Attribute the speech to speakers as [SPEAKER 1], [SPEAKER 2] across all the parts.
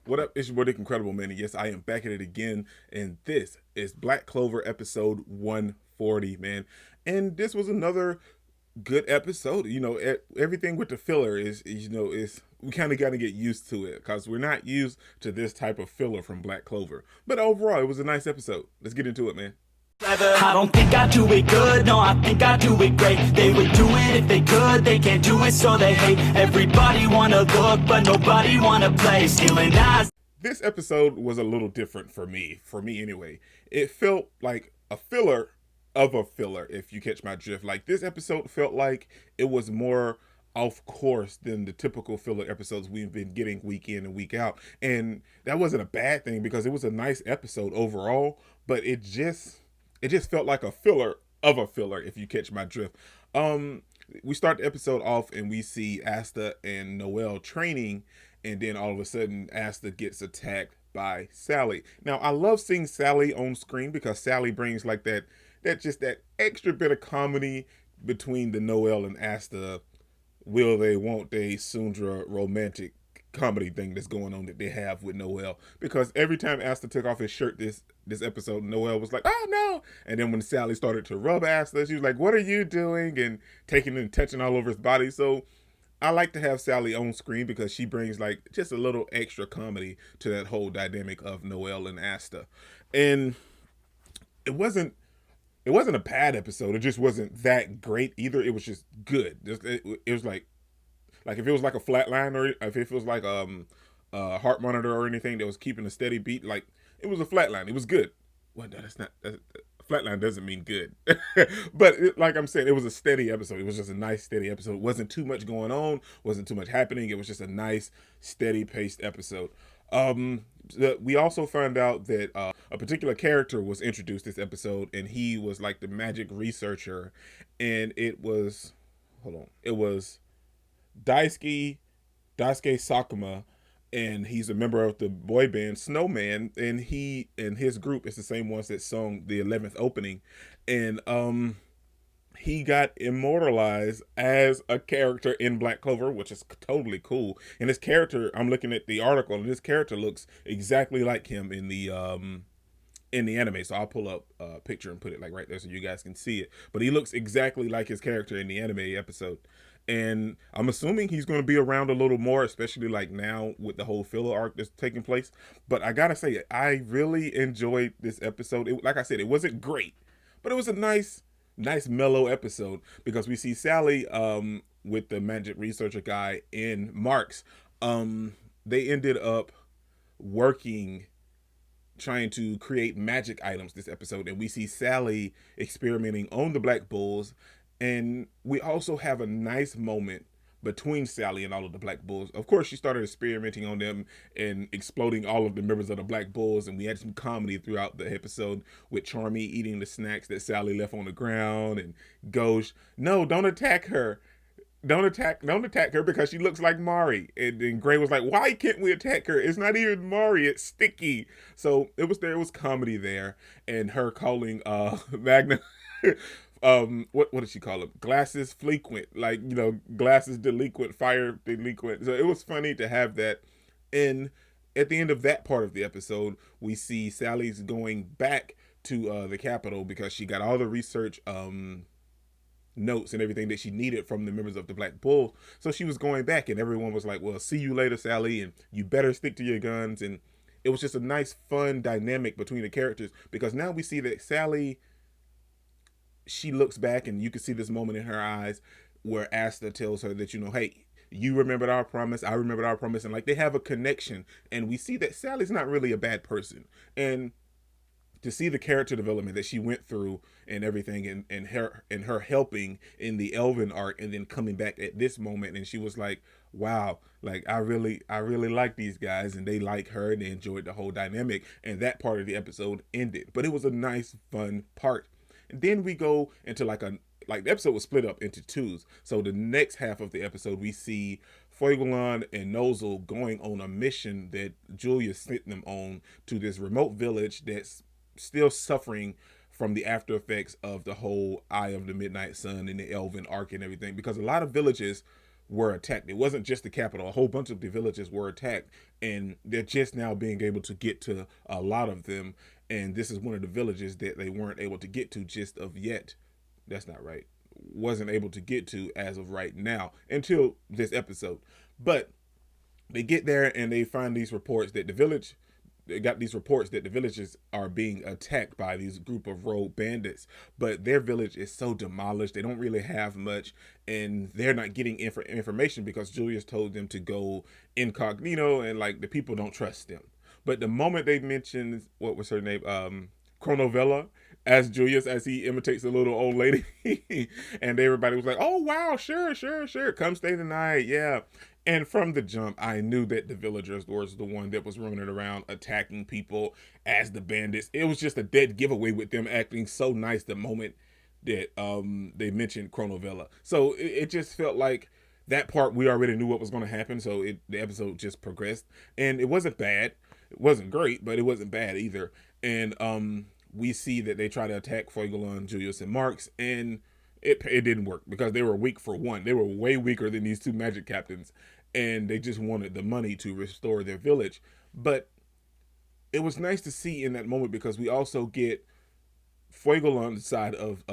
[SPEAKER 1] What up? It's your boy Dick Incredible Man, and yes, I am back at it again. And this is Black Clover episode 140, man. And this was another good episode. Everything with the filler is we kind of got to get used to it because we're not used to this type of filler from Black Clover. But overall, it was a nice episode. Let's get into it, man.
[SPEAKER 2] I don't think I do it good, no, I think I do it great. They would do it if they could, they can't do it so they hate. Everybody wanna look, but nobody wanna play. Stealing eyes.
[SPEAKER 1] This episode was a little different for me anyway. It felt like a filler of a filler, if you catch my drift. Like, this episode felt like it was more off course than the typical filler episodes we've been getting week in and week out. And that wasn't a bad thing because it was a nice episode overall, but it just felt like a filler of a filler, if you catch my drift. We start the episode off and we see Asta and Noel training, and then all of a sudden Asta gets attacked by Sally. Now, I love seeing Sally on screen because Sally brings like that extra bit of comedy between the Noel and Asta will they, won't they, Sundra romantic comedy thing that's going on that they have with Noel. Because every time Asta took off his shirt this episode, Noel was like, "Oh no!" And then when Sally started to rub Asta, she was like, "What are you doing?" and taking and touching all over his body. So I like to have Sally on screen because she brings like just a little extra comedy to that whole dynamic of Noel and Asta. And it wasn't it wasn't a bad episode. It just wasn't that great either. It was just good. It was like if it was like a flat line, or if it was like a heart monitor or anything that was keeping a steady beat, like it was a flat line. It was good. Well, no, that's not flat line doesn't mean good. But like I'm saying, it was a steady episode. It was just a nice steady episode. It wasn't too much going on, wasn't too much happening. It was just a nice steady paced episode. We also found out that a particular character was introduced this episode, and he was like the magic researcher, and it was Daisuke Daisuke Sakuma, and he's a member of the boy band Snowman, and he and his group is the same ones that sung the 11th opening, and he got immortalized as a character in Black Clover, which is totally cool. And this character, I'm looking at the article, and this character looks exactly like him in the anime. So I'll pull up a picture and put it like right there so you guys can see it. But he looks exactly like his character in the anime episode. And I'm assuming he's going to be around a little more, especially like now with the whole filler arc that's taking place. But I gotta say, I really enjoyed this episode. Like I said, it wasn't great, but it was a nice mellow episode because we see Sally with the magic researcher guy in Marks. They ended up working trying to create magic items this episode, and we see Sally experimenting on the Black Bulls, and we also have a nice moment between Sally and all of the Black Bulls. Of course, she started experimenting on them and exploding all of the members of the Black Bulls, and we had some comedy throughout the episode with Charmy eating the snacks that Sally left on the ground, and Ghost, no, don't attack her. Don't attack her because she looks like Mari. And then Gray was like, "Why can't we attack her? It's not even Mari, it's Sticky." So there was comedy there, and her calling Magna what did she call him? Glasses Flequent, like, glasses delinquent, fire delinquent. So it was funny to have that. And at the end of that part of the episode, we see Sally's going back to the Capitol because she got all the research notes and everything that she needed from the members of the Black Bull. So she was going back, and everyone was like, "Well, see you later, Sally, and you better stick to your guns." And it was just a nice, fun dynamic between the characters because now we see that Sally, she looks back, and you can see this moment in her eyes where Asta tells her that, hey, you remembered our promise, I remembered our promise, and like they have a connection. And we see that Sally's not really a bad person. And to see the character development that she went through and everything, and her helping in the Elvin arc, and then coming back at this moment, and she was like, "Wow, like I really like these guys, and they like her, and they enjoyed the whole dynamic." And that part of the episode ended, but it was a nice, fun part. And then we go into like the episode was split up into twos. So the next half of the episode, we see Foigulon and Nozzle going on a mission that Julia sent them on to this remote village that's still suffering from the after effects of the whole Eye of the Midnight Sun and the Elven arc and everything, because a lot of villages were attacked. It wasn't just the capital; a whole bunch of the villages were attacked, and they're just now being able to get to a lot of them. And this is one of the villages that they weren't able to get to just of yet. That's not right. Wasn't able to get to as of right now until this episode. But they get there and they find these reports that the village they got these reports that the villages are being attacked by these group of rogue bandits, but their village is so demolished. They don't really have much, and they're not getting information because Julius told them to go incognito, and like the people don't trust them. But the moment they mentioned what was her name, Chronovella, as Julius, as he imitates a little old lady, and everybody was like, "Oh wow, sure, sure, sure, come stay the night, yeah." And from the jump, I knew that the villagers was the one that was running around attacking people as the bandits. It was just a dead giveaway with them acting so nice the moment that they mentioned Chronovella. So it just felt like that part we already knew what was going to happen. So the episode just progressed, and it wasn't bad. It wasn't great, but it wasn't bad either. And we see that they try to attack Fuegolan, Julius, and Marks, and it didn't work because they were weak for one. They were way weaker than these two magic captains, and they just wanted the money to restore their village. But it was nice to see in that moment because we also get Fuegolan's side of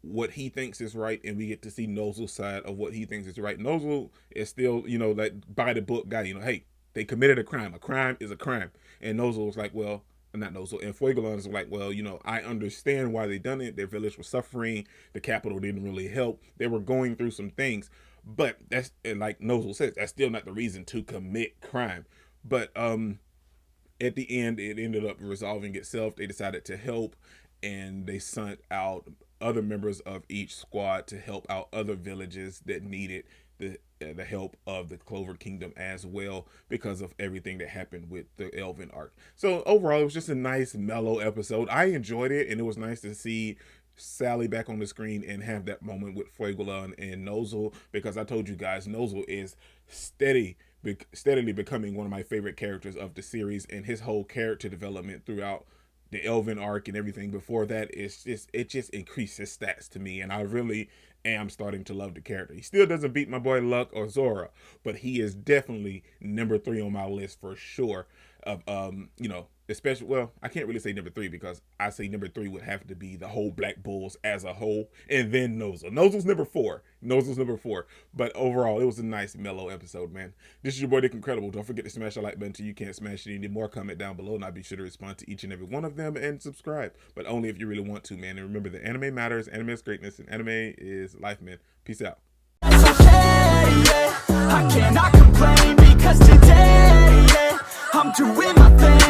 [SPEAKER 1] what he thinks is right, and we get to see Nozel's side of what he thinks is right. Nozel is still, that by the book guy. Hey, they committed a crime. A crime is a crime, and Nozel was like, well, not Nozel, and Fuegolan is like, well, I understand why they done it. Their village was suffering. The capital didn't really help. They were going through some things, but that's, and like Nozel says, that's still not the reason to commit crime. But at the end, it ended up resolving itself. They decided to help, and they sent out other members of each squad to help out other villages that needed the help of the Clover Kingdom as well because of everything that happened with the Elven arc. So overall, it was just a nice, mellow episode. I enjoyed it, and it was nice to see Sally back on the screen and have that moment with Fuegolan and Nozel, because I told you guys, Nozel is steadily becoming one of my favorite characters of the series, and his whole character development throughout the Elven arc and everything before that it just increased his stats to me, and I really am starting to love the character. He still doesn't beat my boy Luck or Zora, but he is definitely number 3 on my list for sure. Of especially, well, I can't really say number 3 because I say number 3 would have to be the whole Black Bulls as a whole, and then Nozel. Nozel's number 4. But overall, it was a nice, mellow episode, man. This is your boy Dick Incredible. Don't forget to smash the like button till you can't smash it anymore. Comment down below, and I'll be sure to respond to each and every one of them, and subscribe. But only if you really want to, man. And remember that anime matters, anime is greatness, and anime is life, man. Peace out.
[SPEAKER 2] I cannot complain because today, yeah, I'm doing my thing.